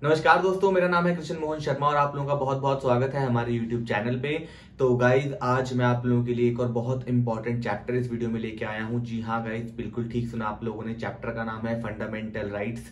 नमस्कार दोस्तों, मेरा नाम है कृष्ण मोहन शर्मा और आप लोगों का बहुत बहुत स्वागत है हमारे YouTube चैनल पे। तो गाइज, आज मैं आप लोगों के लिए एक और बहुत इंपॉर्टेंट चैप्टर इस वीडियो में लेके आया हूँ। जी हाँ गाइज, बिल्कुल ठीक सुना आप लोगों ने। चैप्टर का नाम है फंडामेंटल राइट्स।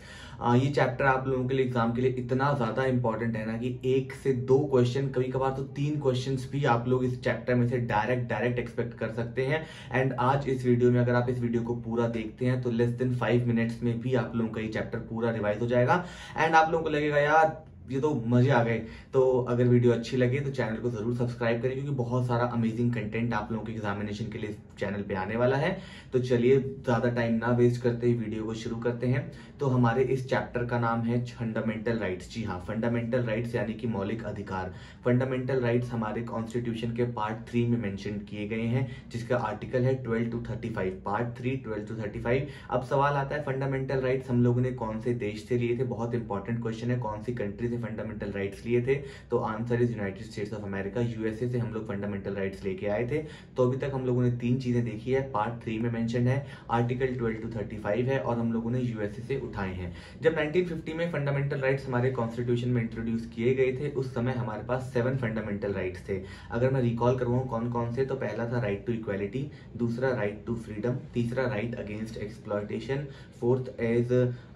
ये चैप्टर आप लोगों के लिए एग्जाम के लिए इतना ज्यादा इंपॉर्टेंट है ना कि 1 से 2 क्वेश्चन, कभी कभार तो 3 क्वेश्चन भी आप लोग इस चैप्टर में से डायरेक्ट एक्सपेक्ट कर सकते हैं। एंड आज इस वीडियो में अगर आप इस वीडियो को पूरा देखते हैं तो लेस देन 5 मिनट्स में भी आप लोगों का ये चैप्टर पूरा रिवाइज हो जाएगा। एंड आप लोगों को लगेगा यार ये तो मजे आ गए। तो अगर वीडियो अच्छी लगे तो चैनल को जरूर सब्सक्राइब करें, क्योंकि बहुत सारा अमेजिंग कंटेंट आप लोगों के एग्जामिनेशन के लिए चैनल पे आने वाला है। तो चलिए ज्यादा टाइम ना वेस्ट करते ही वीडियो को शुरू करते हैं। तो हमारे इस चैप्टर का नाम है फंडामेंटल राइट्स। जी हाँ, फंडामेंटल राइट्स यानी कि मौलिक अधिकार। फंडामेंटल राइट्स हमारे कॉन्स्टिट्यूशन के पार्ट 3 में मेंशन किए गए हैं, जिसका आर्टिकल है 12 to 35। Part 3 12 to 35। अब सवाल आता है फंडामेंटल राइट्स हम लोगों ने कौन से देश से लिए थे। बहुत इंपॉर्टेंट क्वेश्चन है, कौन सी कंट्री से फंडामेंटल राइट्स लिए थे। तो answer is United states of America, USA से हम लोग फंडामेंटल राइट्स लेके आए थे। तो अभी तक हम लोगों ने 3 चीजें देखी है। पार्ट 3 में मेंशन है, आर्टिकल 12 to 35 है, और हम लोगों ने यूएसए से उठाए हैं। जब 1950 में फंडामेंटल राइट्स हमारे कॉन्स्टिट्यूशन में इंट्रोड्यूस किए गए थे, उस समय हमारे पास 7 फंडामेंटल राइट्स थे। अगर मैं रिकॉल करवाऊं कौन कौन से, तो पहला था राइट टू इक्वालिटी, दूसरा राइट टू फ्रीडम, तीसरा right against exploitation, fourth is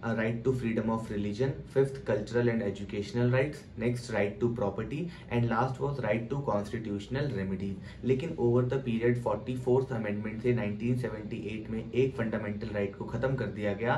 right to freedom of religion, fifth cultural and educational rights, next right to property, and last was right to constitutional remedies. लेकिन over the period 44th amendment से 1978 में एक fundamental right को खत्म कर दिया गया,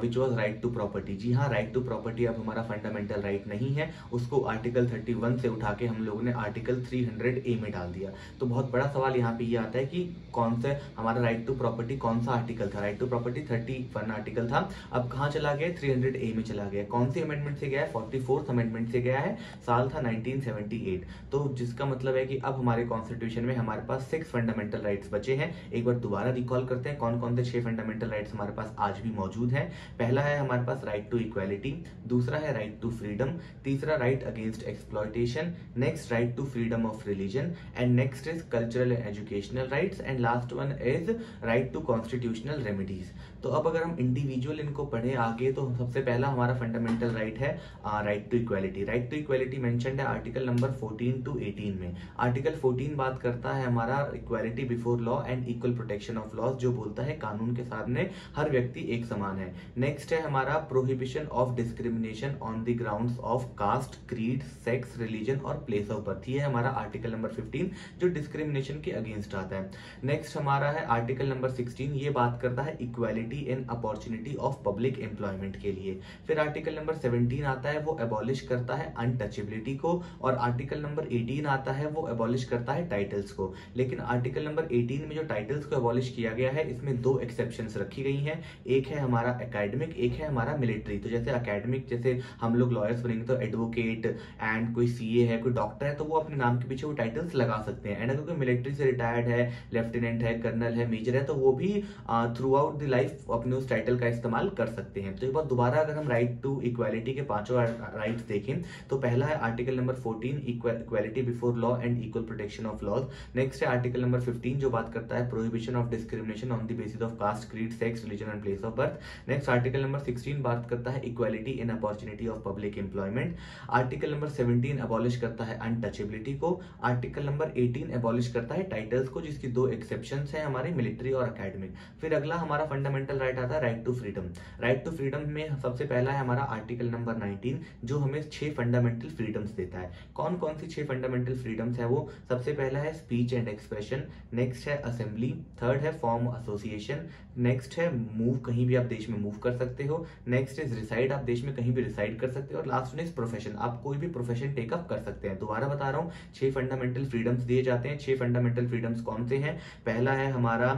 which was right to property. जी हाँ, राइट टू प्रॉपर्टी अब हमारा फंडामेंटल राइट नहीं है, उसको आर्टिकल 31 से उठा के हम लोगों ने आर्टिकल 300A में डाल दिया। तो बहुत बड़ा सवाल यहाँ पे ये आता है कि कौन सा हमारा राइट टू प्रॉपर्टी कौन सा आर्टिकल था। राइट टू प्रॉपर्टी 31 आर्टिकल था, अब कहाँ चला गया, 300A में चला गया। कौन सी अमेंडमेंट से गया है, 44th अमेंडमेंट से गया है, साल था 1978। तो जिसका मतलब है कि अब हमारे कॉन्स्टिट्यूशन में हमारे पास 6 फंडामेंटल राइट्स बचे हैं। एक बार दोबारा रिकॉल करते हैं कौन कौन से 6 फंडामेंटल राइट्स हमारे पास आज भी मौजूद हैं। पहला है हमारे पास राइट टू इक्वालिटी, दूसरा है राइट टू फ्रीडम, तीसरा right against exploitation, next right to freedom of religion, and next is cultural and educational rights, and last one is right to constitutional remedies. तो अब अगर हम इंडिविजुअल इनको पढ़े आगे, तो सबसे पहला हमारा फंडामेंटल राइट है right to equality. Right to equality mentioned है आर्टिकल नंबर 14 to 18 में। आर्टिकल 14 बात करता है हमारा equality before law and equal protection of laws, जो बोलता है कानून के सामने हर व्यक्ति एक समान है। नेक्स्ट है हमारा prohibition of discrimination on the grounds of caste, creed, sex, religion और प्लेस ऑफ बर्थ। ये है हमारा आर्टिकल नंबर 15, जो डिस्क्रिमिनेशन के अगेंस्ट आता है। नेक्स्ट हमारा है आर्टिकल नंबर 16, ये बात करता है equality in opportunity of public employment के लिए। फिर आर्टिकल नंबर 17 आता है, वो एबॉलिश करता है अनटचेबिलिटी को, और आर्टिकल नंबर 18 आता है, वो एबॉलिश करता है टाइटल्स को। लेकिन आर्टिकल नंबर 18 में जो टाइटल्स को एबॉलिश किया गया है, इसमें 2 एक्सेप्शंस रखी गई हैं। एक है हमारा एकेडमिक, एक है हमारा मिलिट्री। तो जैसे एकेडमिक, जैसे हम लोग लॉयर्स बनेंगे तो एडवोकेट एंड कोई सीए है, कोई डॉक्टर है, तो वो अपने नाम के पीछे वो टाइटल्स लगा सकते हैं। एंड अगर कोई मिलिट्री से रिटायर्ड है, लेफ्टिनेंट है, कर्नल है, मेजर है, तो वो भी थ्रू आउट द लाइफ अपने उस टाइटल का इस्तेमाल कर सकते हैं। तो एक बार दोबारा अगर हम राइट टू इक्वालिटी के 5 राइट्स देखें, तो पहला है article number 14 equality before law and equal protection of laws. Next है आर्टिकल नंबर 15, जो बात करता है prohibition of discrimination on the basis of caste, creed, sex, religion and place of birth. Next article number 16 बात करता है equality in opportunity of public employment. Article number 17 abolish करता है अनटचेबिलिटी को। आर्टिकल नंबर 18 एबॉलिश करता है titles को, जिसकी 2 एक्सेप्शंस हैं हमारे मिलिट्री और एकेडमिक। फिर अगला हमारा फंडामेंटल राइट आता है right to freedom. Right to freedom में सबसे पहला है हमारा आर्टिकल नंबर 19, जो हमें 6 फंडामेंटल फ्रीडम्स देता है। कौन कौन सी 6 फंडामेंटल फ्रीडम्स है वो, सबसे पहला है स्पीच एंड एक्सप्रेशन, नेक्स्ट है असेंबली, थर्ड है फॉर्म एसोसिएशन, नेक्स्ट है मूव, कहीं भी आप देश में मूव कर सकते हो, नेक्स्ट इज रिसाइड, आप देश में कहीं भी रिसाइड कर सकते हो, और लास्ट वन इज प्रोफेशन, आप कोई भी प्रोफेशन टेकअप कर सकते हैं। दोबारा बता रहा हूँ, 6 फंडामेंटल फ्रीडम्स दिए जाते हैं। 6 फंडामेंटल फ्रीडम्स कौन से हैं, पहला है हमारा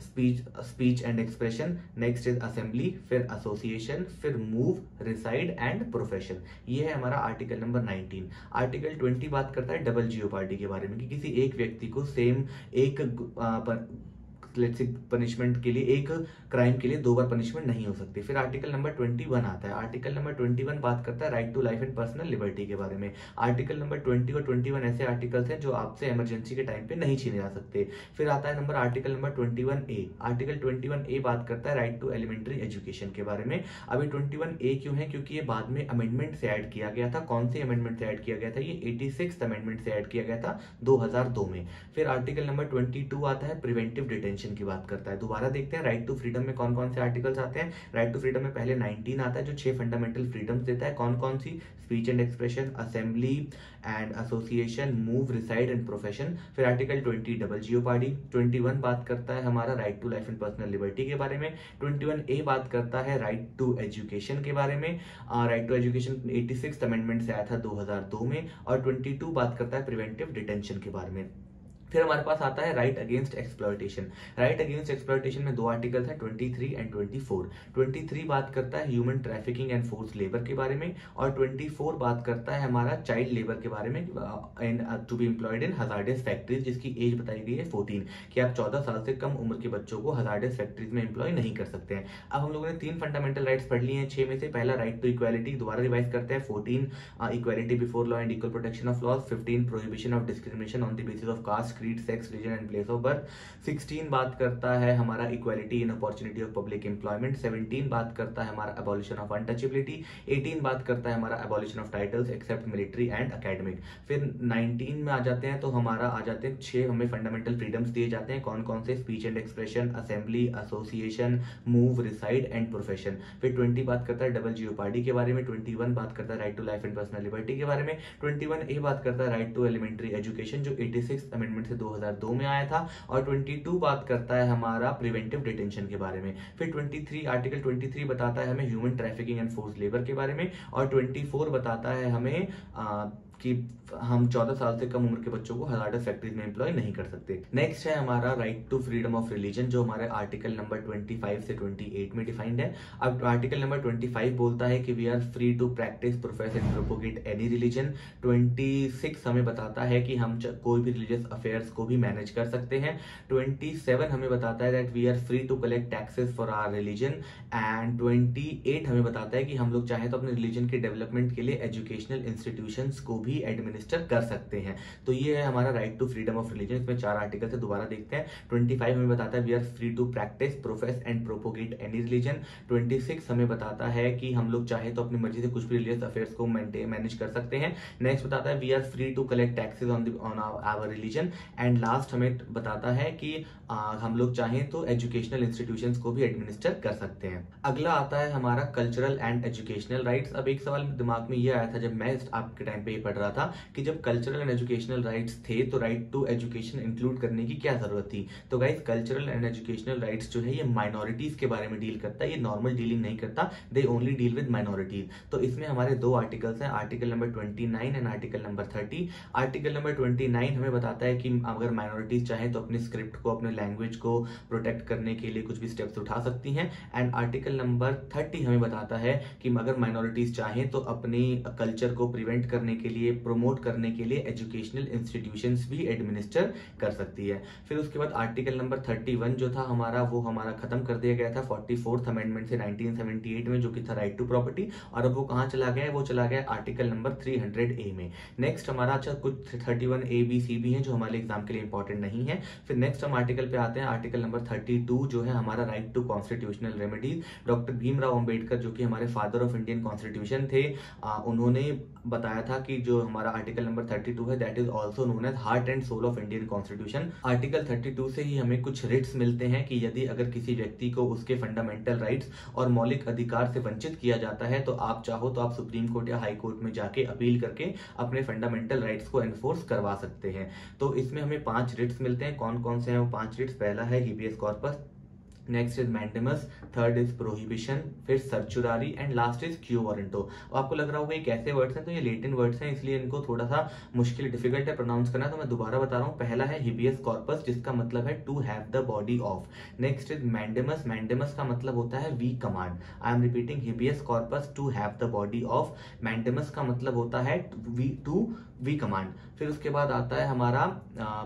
speech and expression, next is assembly, फिर एसोसिएशन, फिर मूव, रिसाइड एंड प्रोफेशन। ये है हमारा आर्टिकल नंबर 19। आर्टिकल 20 बात करता है डबल जियोपार्डी के बारे में, कि किसी एक व्यक्ति को पनिशमेंट के लिए, एक क्राइम के लिए 2 बार पनिशमेंट नहीं हो सकती। फिर आर्टिकल नंबर 21 आता है। आर्टिकल नंबर 21 बात करता है right to life and personal liberty के बारे में। आर्टिकल नंबर 20 और 21 ऐसे आर्टिकल्स हैं जो आपसे इमरजेंसी के टाइम पे नहीं छीने जा सकते। फिर आता है number article number 21A। Article 21A बात करता है राइट टू एलिमेंट्री एजुकेशन के बारे में। अभी 21A क्यों है? क्योंकि ये बाद में अमेंडमेंट से ऐड किया गया था। कौन से अमेंडमेंट से ऐड किया गया था? ये 86th अमेंडमेंट से ऐड किया गया था 2002 में। फिर आर्टिकल नंबर 22 आता है, प्रिवेंटिव डिटेंशन की बात करता है। दोबारा देखते हैं राइट टू फ्रीडम में कौन कौन से आर्टिकल्स आते हैं। राइट टू फ्रीडम में पहले 19 आता है जो 6 फंडामेंटल फ्रीडम्स देता है। कौन कौन सी? Speech and expression, assembly and association, move, reside and profession. फिर आर्टिकल 20 डबल जियोपार्डी। 21 बात करता है हमारा right to life and personal liberty के बारे में। 21A बात करता है राइट टू एजुकेशन के बारे में। Right to education 86th amendment से आया था 2002 में। और 22 बात करता है प्रिवेंटिव डिटेंशन के बारे में। फिर हमारे पास आता है right against exploitation. Right against exploitation में 2 आर्टिकल्स हैं, 23 एंड 24। 23 बात करता है human trafficking and force labour के बारे में। और 24 बात करता है हमारा चाइल्ड लेबर के बारे में, and to be employed in hazardous factories, जिसकी एज बताई गई है 14, कि आप 14 साल से कम उम्र के बच्चों को हजार्डस फैक्ट्रीज में एम्प्लॉय नहीं कर सकते हैं। अब हम लोगों ने 3 फंडामेंटल राइट्स पढ़ लिए हैं 6 में से। पहला राइट टू इक्वालिटी, दोबारा रिवाइज करते हैं। 14 equality before law and equal protection of laws. 15 prohibition of discrimination on the basis of caste, creed, sex, religion and place of birth. 16 बात करता है हमारा equality in opportunity of public employment. 17 बात करता है हमारा अबॉलिशन ऑफ अनटचेबिलिटी। 18 बात करता है हमारा abolition of titles except military and academic. फिर 19 में आ जाते हैं तो हमारा आ जाते हैं 6 हमें फंडामेंटल फ्रीडम्स दिए जाते हैं। कौन कौन से? Speech and expression, assembly, association, move, reside and profession. फिर 20 बात करता है डबल जियोपार्डी के बारे में। 21 बात करता है right to life and personal liberty के बारे में। 21A बात करता है राइट टू एलिमेंट्री एजुकेशन जो 86th अमेंडमेंट से 2002 में आया था। और 22 बात करता है हमारा प्रिवेंटिव डिटेंशन के बारे में। फिर 23 आर्टिकल 23 बताता है हमें human trafficking and force labour के बारे में। और 24 बताता है हमें कि हम 14 साल से कम उम्र के बच्चों को हजार्डस फैक्ट्रीज में एम्प्लॉय नहीं कर सकते। नेक्स्ट है हमारा right to freedom of religion जो हमारे आर्टिकल नंबर 25 से 28 में डिफाइंड है। अब आर्टिकल नंबर 25 बोलता है कि we are free to practise, profess and propagate any religion. 26 हमें बताता है कि हम कोई भी रिलीजियस अफेयर्स को भी मैनेज कर सकते हैं। 27 हमें बताता है that we are free to collect taxes for our religion. And 28 हमें बताता है कि हम लोग चाहें तो अपने रिलीजन के डेवलपमेंट के लिए एजुकेशनल इंस्टीट्यूशंस को भी एडमिनिस्टर कर सकते हैं। तो ये है हमारा right to freedom of religion. इसमें 4 आर्टिकल है, दोबारा देखते हैं। 25 हमें बताता है we are free to practise, profess and propagate any religion. 26 हमें बताता है कि हम लोग चाहे तो अपनी मर्जी से कुछ भी रिलीजियस अफेयर्स को मैनेज कर सकते हैं। नेक्स्ट बताता है we are free to collect taxes on our religion. And last हमें बताता है कि हम लोग चाहें तो एजुकेशनल इंस्टीट्यूशंस को भी एडमिनिस्टर कर सकते हैं। अगला आता है हमारा कल्चरल एंड एजुकेशनल राइट्स। अब एक सवाल दिमाग में ये आया था जब मैं आपके टाइम पे पढ़ रहा था कि जब कल्चरल एंड एजुकेशनल राइट्स थे तो राइट टू एजुकेशन इंक्लूड करने की क्या जरूरत थी? तो guys cultural and educational rights जो है ये माइनॉरिटीज के बारे में डील करता है, ये नॉर्मल डीलिंग नहीं करता, they only deal with minorities. तो इसमें हमारे 2 आर्टिकल्स हैं, article number 29 and article number 30। Article number 29 हमें बताता है कि अगर माइनॉरिटीज चाहें तो अपने स्क्रिप्ट को, अपने लैंग्वेज को प्रोटेक्ट करने के लिए कुछ भी स्टेप्स उठा सकती हैं। एंड आर्टिकल नंबर 30 हमें बताता है कि अगर माइनॉरिटीज चाहें तो अपनी कल्चर को प्रिवेंट करने के लिए, प्रमोट करने के लिए एजुकेशनल इंस्टीट्यूशंस भी एडमिनिस्टर कर सकती है। फिर उसके बाद आर्टिकल नंबर 31 जो था हमारा वो हमारा खत्म कर दिया गया था 44th अमेंडमेंट से 1978 में, जो कि था राइट टू प्रॉपर्टी। और अब वो कहां चला गया है? वो चला गया आर्टिकल नंबर 300A में। नेक्स्ट हमारा अच्छा कुछ 31A B C भी है जो हमारे एग्जाम के लिए इंपॉर्टेंट नहीं है। फिर नेक्स्ट हम आर्टिकल पे आते हैं, आर्टिकल नंबर 32 जो है हमारा right to constitutional remedies. Doctor Bhimrao Ambedkar जो कि हमारे फादर ऑफ इंडियन कॉन्स्टिट्यूशन थे, उन्होंने बताया था कि जो हमारा आर्टिकल नंबर 32 है that is also known as heart and soul of Indian constitution. Article 32 से ही हमें कुछ रिट्स मिलते हैं कि यदि अगर किसी व्यक्ति को उसके फंडामेंटल राइट्स और मौलिक अधिकार से वंचित किया जाता है तो आप चाहो तो आप सुप्रीम कोर्ट या हाई कोर्ट में जाके अपील करके अपने फंडामेंटल राइट्स को एनफोर्स करवा सकते हैं। तो इसमें हमें 5 रिट्स मिलते हैं। कौन कौन से हैं वो 5 रिट्स? पहला है habeas corpus, next is mandamus, third is prohibition, फिर certiorari and last is quo warranto. आपको लग रहा होगा ये कैसे वर्ड्स हैं, तो ये लेटिन वर्ड्स हैं, इसलिए इनको थोड़ा सा मुश्किल डिफिकल्ट है प्रोनाउंस करना, तो मैं दोबारा बता रहा हूँ। पहला है हिबियस कॉर्पस, जिसका मतलब है to have the body of. Next is mandamus, mandamus का मतलब होता है we command. I am repeating, habeas corpus to have the body of, mandamus का मतलब होता है टू वी कमांड। फिर उसके बाद आता है हमारा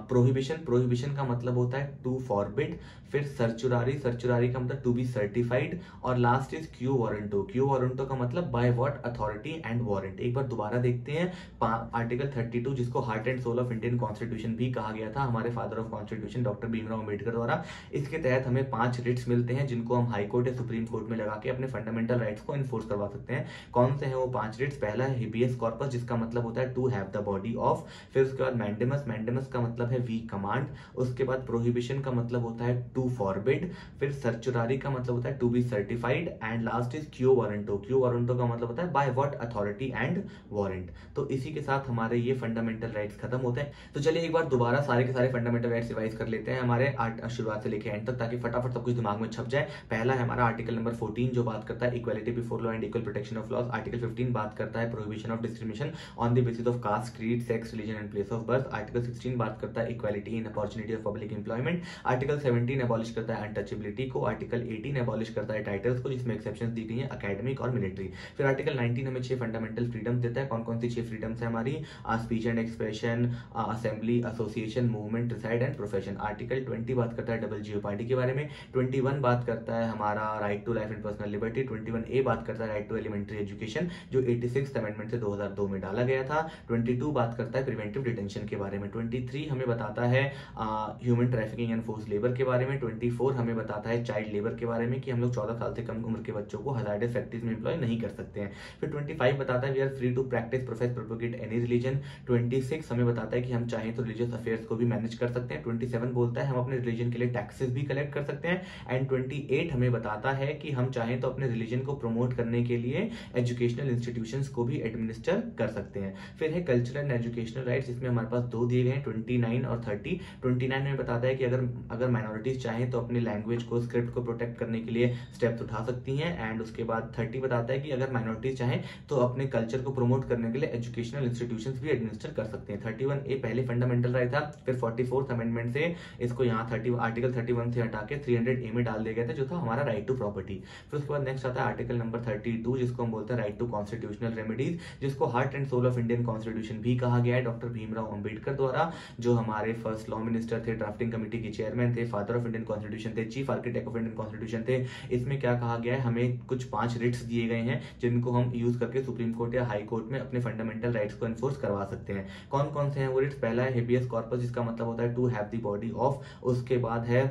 प्रोहिबिशन, प्रोहिबिशन का मतलब होता है टू फॉरबिड। फिर सर्चुरारी, सर्चुरारी का मतलब टू बी सर्टिफाइड। और last is quo warranto, quo warranto का मतलब by what authority and warrant. एक बार दोबारा देखते हैं आर्टिकल 32, जिसको heart and soul of Indian constitution भी कहा गया था हमारे father of constitution doctor Bhimrao Ambedkar द्वारा। इसके तहत हमें 5 रिट्स मिलते हैं, जिनको हम हाई कोर्ट या सुप्रीम कोर्ट में लगा के अपने फंडामेंटल राइट्स को इन्फोर्स करवा सकते हैं। कौन से हैं वो 5 रिट्स? पहला है हिबियस कॉर्पस, जिसका मतलब होता है to have the body of. फिर उसके बाद मैंडेमस, मैंडेमस का मतलब है वी कमांड। उसके बाद प्रोहिबिशन का मतलब होता है टू फॉरबिड। फिर सर्चुरारी का मतलब होता है to be certified. And last is quo warranto, quo warranto का मतलब होता है by what authority and warrant. तो इसी के साथ हमारे ये फंडामेंटल राइट्स खत्म होते हैं। तो चलिए एक बार दोबारा सारे के सारे फंडामेंटल राइट्स रिवाइज कर लेते हैं हमारे शुरुआत से लेकर एंड तक, ताकि फटाफट सब कुछ दिमाग में छप जाए। पहला है हमारा आर्टिकल नंबर 14, जो बात करता है equality before law and equal protection of laws. Article 15 बात करता है prohibition of discrimination on the basis of caste, creed, sex, religion and place of birth. Article 16 बात करता है equality in opportunity of public employment. Article 17 abolish करता है untouchability को। Article 18 abolish करता है टाइटल्स को, जिसमें एक्सेप्शंस दी गई हैं एकेडमिक और मिलिट्री। फिर आर्टिकल 19 हमें 6 फंडामेंटल फ्रीडम्स देता है। कौन कौन सी 6 फ्रीडम्स है हमारी? Speech and expression, assembly, association, movement, reside and profession. Article 20 बात करता है डबल जीओपार्डी के बारे में। 21 बात करता है हमारा right to life and personal liberty. 21A बात करता है राइट टू एलिमेंट्री एजुकेशन, जो 86 अमेंडमेंट से 2002 में डाला गया था। 22 बात करता है प्रिवेंटिव डिटेंशन के बारे में। 23 हमें बताता है human trafficking and force labour के बारे में। 24 हमें बताता है चाइल्ड लेबर के बारे में, कि हम लोग 14 साल से कम उम्र के बच्चों को हजार्डस फैक्ट्रीज में एम्प्लॉय नहीं कर सकते हैं। फिर 25 बताता है we are free to practise, profess, propagate any religion. 26 हमें बताता है कि हम चाहें तो रिलीजियस अफेयर्स को भी मैनेज कर सकते हैं। 27 बोलता है हम अपने रिलीजन के लिए टैक्सेस भी कलेक्ट कर सकते हैं। एंड 28 हमें बताता है कि हम चाहें तो अपने रिलीजन को प्रमोट करने के लिए एजुकेशनल इंस्टीट्यूशंस को भी एडमिनिस्टर कर सकते हैं। फिर है कल्चरल एंड एजुकेशनल राइट्स, जिसमें हमारे पास 2 दिए गए हैं, 29 और 30। 29 में बताता है कि अगर माइनॉरिटीज चाहें तो अपनी लैंग्वेज को, स्क्रिप्ट को प्रोटेक्ट करने के लिए स्टेप्स उठा सकती हैं। एंड उसके बाद 30 बताता है कि अगर माइनॉरिटीज चाहें तो अपने कल्चर को प्रमोट करने के लिए एजुकेशनल इंस्टीट्यूशंस भी एडमिनिस्टर कर सकते हैं। 31A पहले फंडामेंटल राइट था। फिर 44th अमेंडमेंट से इसको यहाँ आर्टिकल 31 से हटा के 300A में डाल दिया गया था, जो था हमारा राइट टू प्रॉपर्टी। फिर उसके बाद नेक्स्ट आता है आर्टिकल नंबर 32, जिसको हम बोलते हैं राइट टू कॉन्स्टिट्यूशनल रेमेडीज, जिसको heart and soul of Indian constitution भी कहा गया है डॉक्टर भीमराव अम्बेडकर द्वारा, जो हमारे फर्स्ट लॉ मिनिस्टर थे, ड्राफ्टिंग कमेटी के चेयरमैन थे, फादर ऑफ इंडियन कॉन्स्टिट्यूशन थे, chief architect of Indian constitution थे। इसमें क्या कहा गया है, हमें कुछ 5 रिट्स दिए गए हैं, जिनको हम यूज करके सुप्रीम कोर्ट या हाई कोर्ट में अपने फंडामेंटल राइट्स को एनफोर्स करवा सकते हैं। कौन कौन से हैं वो रिट्स? पहला है हेबियस कॉर्पस, जिसका मतलब होता है to have the body of. उसके बाद है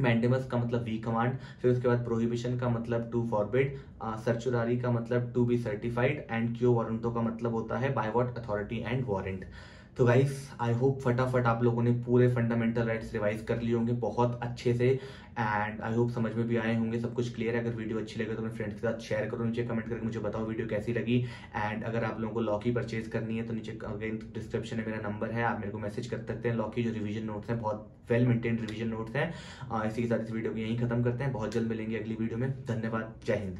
मैंडेमस का मतलब वी कमांड। फिर उसके बाद प्रोहिबिशन का मतलब टू फॉरबिड, सर्चुरारी का मतलब to be certified, and quo warranto का मतलब होता है by what authority and warrant. तो गाइस आई होप फटाफट आप लोगों ने पूरे फंडामेंटल राइट्स रिवाइज कर लिए होंगे बहुत अच्छे से, एंड आई होप समझ में भी आए होंगे, सब कुछ क्लियर है। अगर वीडियो अच्छी लगे तो अपने फ्रेंड्स के साथ शेयर करो, नीचे कमेंट करके मुझे बताओ वीडियो कैसी लगी। एंड अगर आप लोगों को लॉ की परचेज करनी है तो नीचे अगेन डिस्क्रिप्शन में मेरा नंबर है, आप मेरे को मैसेज कर सकते हैं। लॉ की जो रिवीजन नोट्स हैं, बहुत वेल मेंटेन्ड रिवीजन नोट्स हैं। इसी के साथ इस वीडियो को यहीं खत्म करते हैं, बहुत जल्द मिलेंगे अगली वीडियो में। धन्यवाद, जय हिंद।